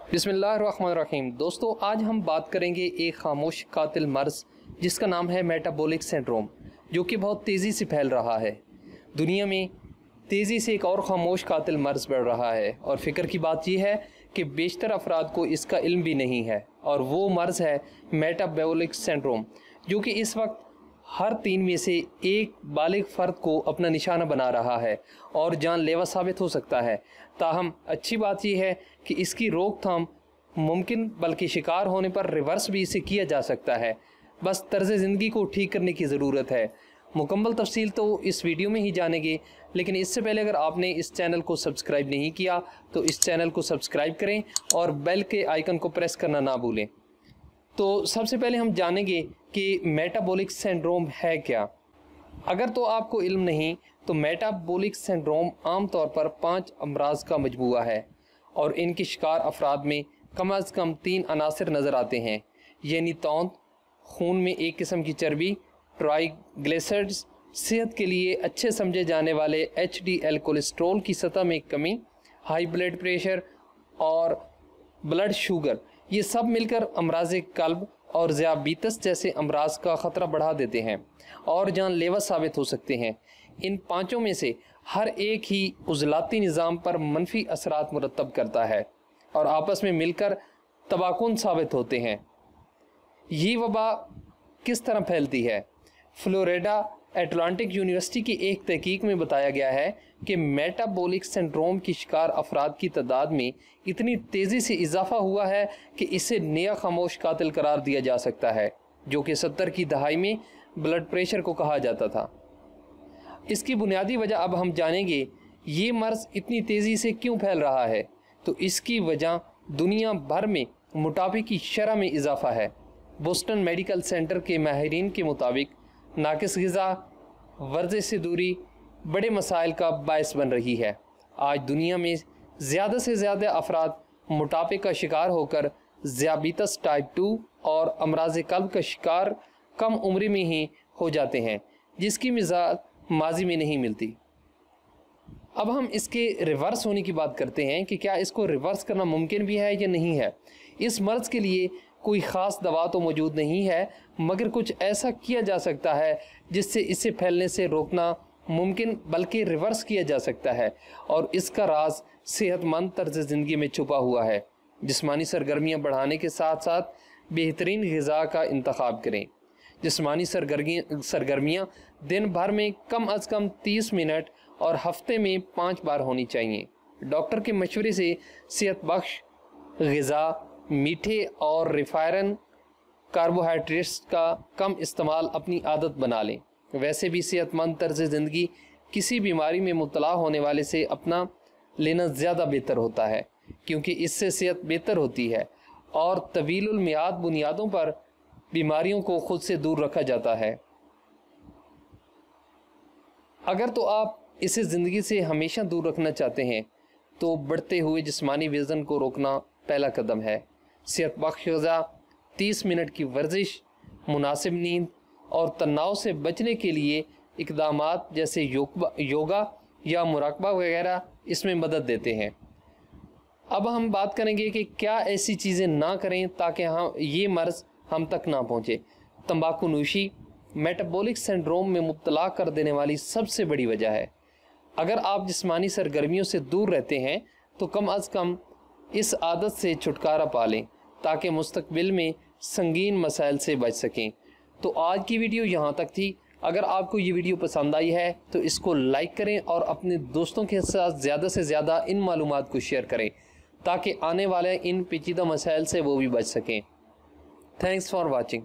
बिस्मिल्लाहिर्रहमानिर्रहीम। दोस्तों, आज हम बात करेंगे एक खामोश कातिल मर्ज जिसका नाम है मेटाबॉलिक सिंड्रोम, जो कि बहुत तेज़ी से फैल रहा है। दुनिया में तेज़ी से एक और खामोश कातिल मर्ज बढ़ रहा है और फ़िक्र की बात यह है कि बेशतर अफराद को इसका इल्म भी नहीं है, और वो मर्ज़ है मेटाबॉलिक सिंड्रोम, जो कि इस वक्त हर 3 में से एक बालिग फ़र्द को अपना निशाना बना रहा है और जानलेवा साबित हो सकता है। ताहम अच्छी बात यह है कि इसकी रोकथाम मुमकिन बल्कि शिकार होने पर रिवर्स भी इसे किया जा सकता है। बस तर्ज़ ज़िंदगी को ठीक करने की ज़रूरत है। मुकम्मल तफसील तो इस वीडियो में ही जानेंगे, लेकिन इससे पहले अगर आपने इस चैनल को सब्सक्राइब नहीं किया तो इस चैनल को सब्सक्राइब करें और बेल के आइकन को प्रेस करना ना भूलें। तो सबसे पहले हम जानेंगे कि मेटाबॉलिक सिंड्रोम है क्या। अगर तो आपको इल्म नहीं तो मेटाबॉलिक सिंड्रोम आम तौर पर 5 अमराज का मजमूआ है और इनके शिकार अफराद में कम अज़ कम 3 अनासर नज़र आते हैं, यानी तौंद, खून में एक किस्म की चर्बी, ट्राइग्लिसराइड्स, सेहत के लिए अच्छे समझे जाने वाले HDL कोलेस्ट्रॉल की सतह में कमी, हाई ब्लड प्रेशर और ब्लड शुगर। ये सब मिलकर अमराज़ कल्ब और ज़ियाबीतस जैसे अमराज का ख़तरा बढ़ा देते हैं और जानलेवा साबित हो सकते हैं। इन 5 में से हर एक ही उज़लाती निज़ाम पर मनफी असरात मुरतब करता है और आपस में मिलकर तबाहकुन साबित होते हैं। ये वबा किस तरह फैलती है? फ्लोरिडा अटलांटिक यूनिवर्सिटी की एक तहकीक में बताया गया है कि मेटाबॉलिक सिंड्रोम की शिकार अफराद की तादाद में इतनी तेज़ी से इजाफा हुआ है कि इसे नया खामोश कातिल करार दिया जा सकता है, जो कि 70 की दहाई में ब्लड प्रेशर को कहा जाता था। इसकी बुनियादी वजह अब हम जानेंगे। ये मर्ज़ इतनी तेज़ी से क्यों फैल रहा है? तो इसकी वजह दुनिया भर में मोटापे की शरह में इजाफा है। बोस्टन मेडिकल सेंटर के माहिरीन के मुताबिक नाकिस ग़िज़ा, वर्जिश से दूरी बड़े मसाइल का बायस बन रही है। आज दुनिया में ज़्यादा से ज़्यादा अफराद मोटापे का शिकार होकर ज़ियाबीतस टाइप 2 और अमराज़ कल्ब का शिकार कम उम्र में ही हो जाते हैं, जिसकी मिसाल माजी में नहीं मिलती। अब हम इसके रिवर्स होने की बात करते हैं कि क्या इसको रिवर्स करना मुमकिन भी है या नहीं है। इस मर्ज़ के लिए कोई ख़ास दवा तो मौजूद नहीं है, मगर कुछ ऐसा किया जा सकता है जिससे इसे फैलने से रोकना मुमकिन बल्कि रिवर्स किया जा सकता है, और इसका राज सेहतमंद तर्ज़ ज़िंदगी में छुपा हुआ है। जिस्मानी सरगर्मियाँ बढ़ाने के साथ साथ बेहतरीन ग़िज़ा का इंतखाब करें। जिस्मानी सरगर्मियाँ दिन भर में कम अज़ कम 30 मिनट और हफ्ते में 5 बार होनी चाहिए। डॉक्टर के मशवरे से सेहत बख्श ग़िज़ा, मीठे और रिफाइन कार्बोहाइड्रेट्स का कम इस्तेमाल अपनी आदत बना लें। वैसे भी सेहतमंद तर्ज़ ज़िंदगी किसी बीमारी में मुब्तला होने वाले से अपना लेना ज़्यादा बेहतर होता है, क्योंकि इससे सेहत बेहतर होती है और तवीलुल मियाद बुनियादों पर बीमारियों को खुद से दूर रखा जाता है। अगर तो आप इसे ज़िंदगी से हमेशा दूर रखना चाहते हैं तो बढ़ते हुए जिस्मानी वज़न को रोकना पहला कदम है। सेहत बख्श ग़िज़ा, 30 मिनट की वर्जिश, मुनासिब नींद और तनाव से बचने के लिए इक़दामात जैसे योगा या मुराक़बा वगैरह इसमें मदद देते हैं। अब हम बात करेंगे कि क्या ऐसी चीज़ें ना करें ताकि ये मर्ज़ हम तक ना पहुँचे। तंबाकू नोशी मेटाबॉलिक सिंड्रोम में मुब्तला कर देने वाली सबसे बड़ी वजह है। अगर आप जिस्मानी सरगर्मियों से दूर रहते हैं तो कम अज़ कम इस आदत से छुटकारा पा लें ताकि मुस्तक़बिल में संगीन मसाइल से बच सकें। तो आज की वीडियो यहाँ तक थी। अगर आपको ये वीडियो पसंद आई है तो इसको लाइक करें और अपने दोस्तों के साथ ज़्यादा से ज़्यादा इन मालूमात को शेयर करें ताकि आने वाले इन पेचीदा मसाइल से वो भी बच सकें। Thanks for watching.